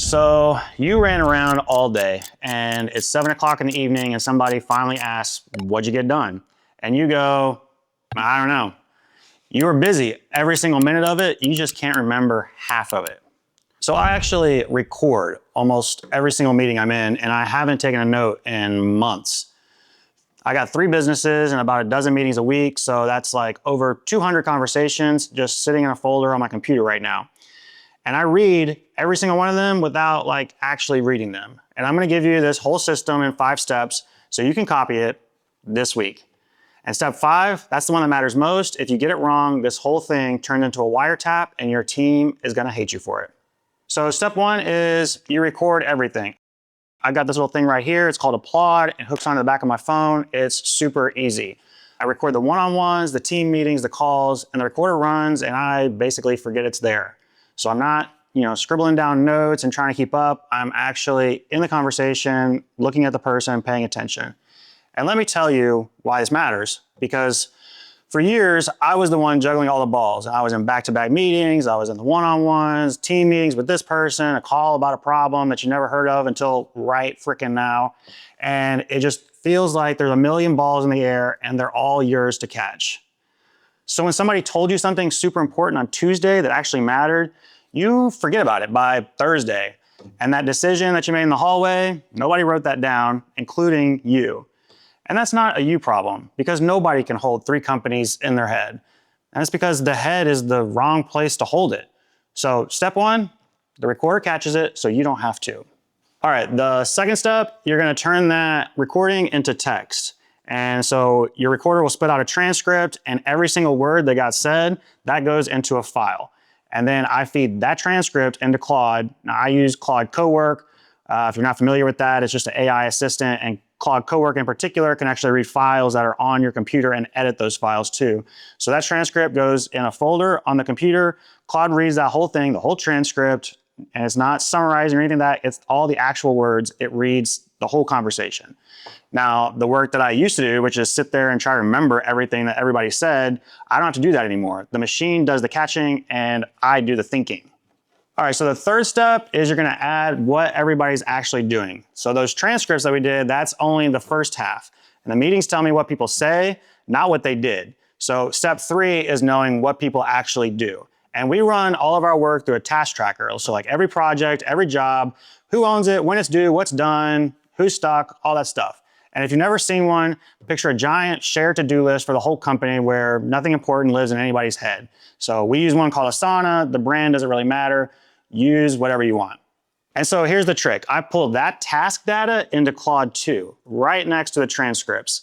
So you ran around all day and it's 7 o'clock in the evening and somebody finally asks, what'd you get done? And you go, I don't know. You were busy every single minute of it. You just can't remember half of it. So I actually record almost every single meeting I'm in, and I haven't taken a note in months. I got 3 businesses and about a dozen meetings a week. So that's like over 200 conversations just sitting in a folder on my computer right now. And I read every single one of them without like actually reading them. And I'm gonna give you this whole system in 5 steps so you can copy it this week. And step 5, that's the one that matters most. If you get it wrong, this whole thing turned into a wiretap and your team is gonna hate you for it. So step 1 is you record everything. I got this little thing right here. It's called a Claude. It hooks onto the back of my phone. It's super easy. I record the one-on-ones, the team meetings, the calls, and the recorder runs and I basically forget it's there. So I'm not, scribbling down notes and trying to keep up. I'm actually in the conversation, looking at the person, paying attention. And let me tell you why this matters, because for years, I was the one juggling all the balls. I was in back-to-back meetings, I was in the one-on-ones, team meetings with this person, a call about a problem that you never heard of until right frickin' now. And it just feels like there's a million balls in the air and they're all yours to catch. So when somebody told you something super important on Tuesday that actually mattered, you forget about it by Thursday. And that decision that you made in the hallway, nobody wrote that down, including you. And that's not a you problem, because nobody can hold 3 companies in their head. And it's because the head is the wrong place to hold it. So step 1, the recorder catches it so you don't have to. All right, the second step, you're gonna turn that recording into text. And so your recorder will spit out a transcript, and every single word that got said, that goes into a file. And then I feed that transcript into Claude. Now I use Claude Cowork. If you're not familiar with that, it's just an AI assistant, and Claude Cowork in particular can actually read files that are on your computer and edit those files too. So that transcript goes in a folder on the computer. Claude reads that whole thing, the whole transcript, and it's not summarizing or anything like that. It's all the actual words. It reads the whole conversation. Now, the work that I used to do, which is sit there and try to remember everything that everybody said, I don't have to do that anymore. The machine does the catching and I do the thinking. All right, so the third step is you're gonna add what everybody's actually doing. So those transcripts that we did, that's only the first half. And the meetings tell me what people say, not what they did. So step 3 is knowing what people actually do. And we run all of our work through a task tracker. So like every project, every job, who owns it, when it's due, what's done, who's stuck, all that stuff. And if you've never seen one, picture a giant shared to-do list for the whole company where nothing important lives in anybody's head. So we use one called Asana. The brand doesn't really matter. Use whatever you want. And so here's the trick. I pull that task data into Claude 2, right next to the transcripts.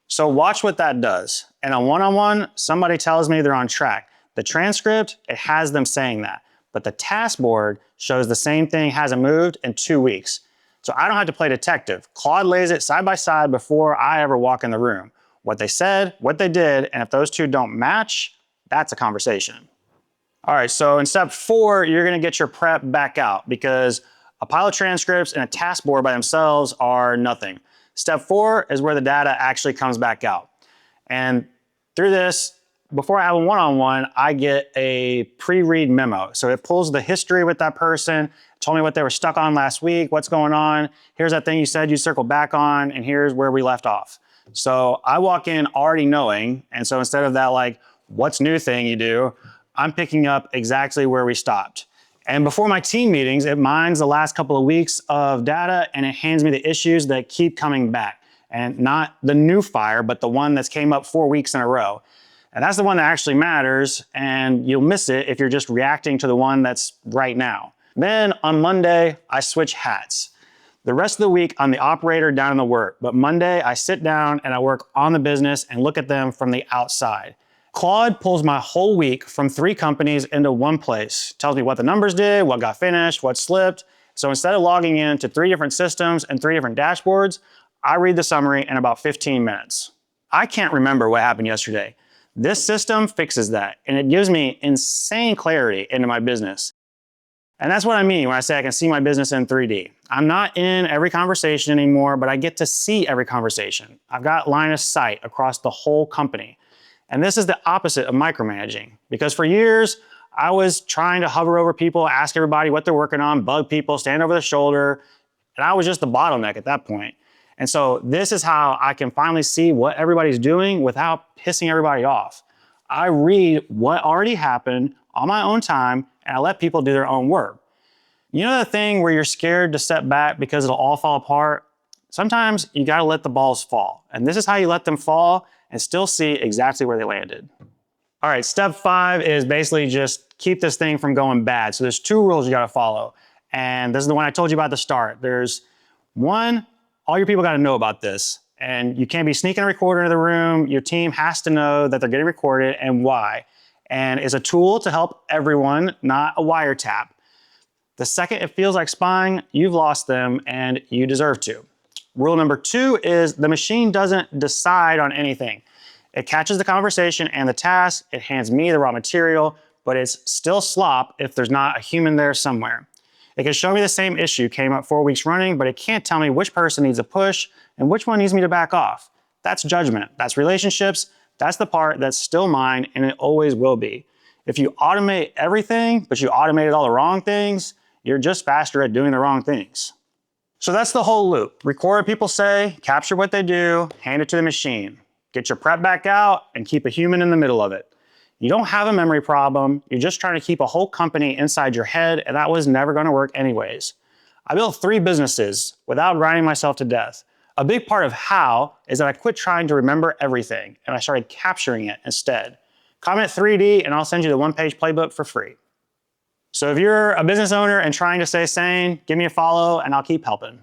So watch what that does. And on one-on-one, somebody tells me they're on track. The transcript, it has them saying that. But the task board shows the same thing hasn't moved in 2 weeks. So I don't have to play detective. Claude lays it side by side before I ever walk in the room. What they said, what they did, and if those two don't match, that's a conversation. All right, so in step 4, you're gonna get your prep back out because a pile of transcripts and a task board by themselves are nothing. Step 4 is where the data actually comes back out. And through this, before I have a one-on-one, I get a pre-read memo. So it pulls the history with that person, told me what they were stuck on last week, what's going on, here's that thing you said you circled back on, and here's where we left off. So I walk in already knowing, and so instead of that like, what's new thing you do, I'm picking up exactly where we stopped. And before my team meetings, it mines the last couple of weeks of data and it hands me the issues that keep coming back. And not the new fire, but the one that's came up 4 weeks in a row. And that's the one that actually matters, and you'll miss it if you're just reacting to the one that's right now. Then on Monday, I switch hats. The rest of the week, I'm the operator down in the work, but Monday, I sit down and I work on the business and look at them from the outside. Claude pulls my whole week from 3 companies into one place, tells me what the numbers did, what got finished, what slipped. So instead of logging into 3 different systems and 3 different dashboards, I read the summary in about 15 minutes. I can't remember what happened yesterday. This system fixes that, and it gives me insane clarity into my business. And that's what I mean when I say I can see my business in 3D. I'm not in every conversation anymore, but I get to see every conversation. I've got line of sight across the whole company. And this is the opposite of micromanaging, because for years, I was trying to hover over people, ask everybody what they're working on, bug people, stand over the shoulder, and I was just the bottleneck at that point. And so this is how I can finally see what everybody's doing without pissing everybody off. I read what already happened on my own time, and I let people do their own work. You know the thing where you're scared to step back because it'll all fall apart? Sometimes you gotta let the balls fall. And this is how you let them fall and still see exactly where they landed. All right, step 5 is basically just keep this thing from going bad. So there's 2 rules you gotta follow. And this is the one I told you about at the start. There's 1, all your people gotta know about this. And you can't be sneaking a recorder into the room. Your team has to know that they're getting recorded and why. And it's a tool to help everyone, not a wiretap. The second it feels like spying, you've lost them and you deserve to. Rule number 2 is the machine doesn't decide on anything. It catches the conversation and the task, it hands me the raw material, but it's still slop if there's not a human there somewhere. It can show me the same issue came up 4 weeks running, but it can't tell me which person needs a push and which one needs me to back off. That's judgment, that's relationships, that's the part that's still mine and it always will be. If you automate everything, but you automated all the wrong things, you're just faster at doing the wrong things. So that's the whole loop. Record what people say, capture what they do, hand it to the machine. Get your prep back out and keep a human in the middle of it. You don't have a memory problem. You're just trying to keep a whole company inside your head, and that was never going to work anyways. I built 3 businesses without grinding myself to death. A big part of how is that I quit trying to remember everything, and I started capturing it instead. Comment 3D, and I'll send you the 1-page playbook for free. So if you're a business owner and trying to stay sane, give me a follow and I'll keep helping.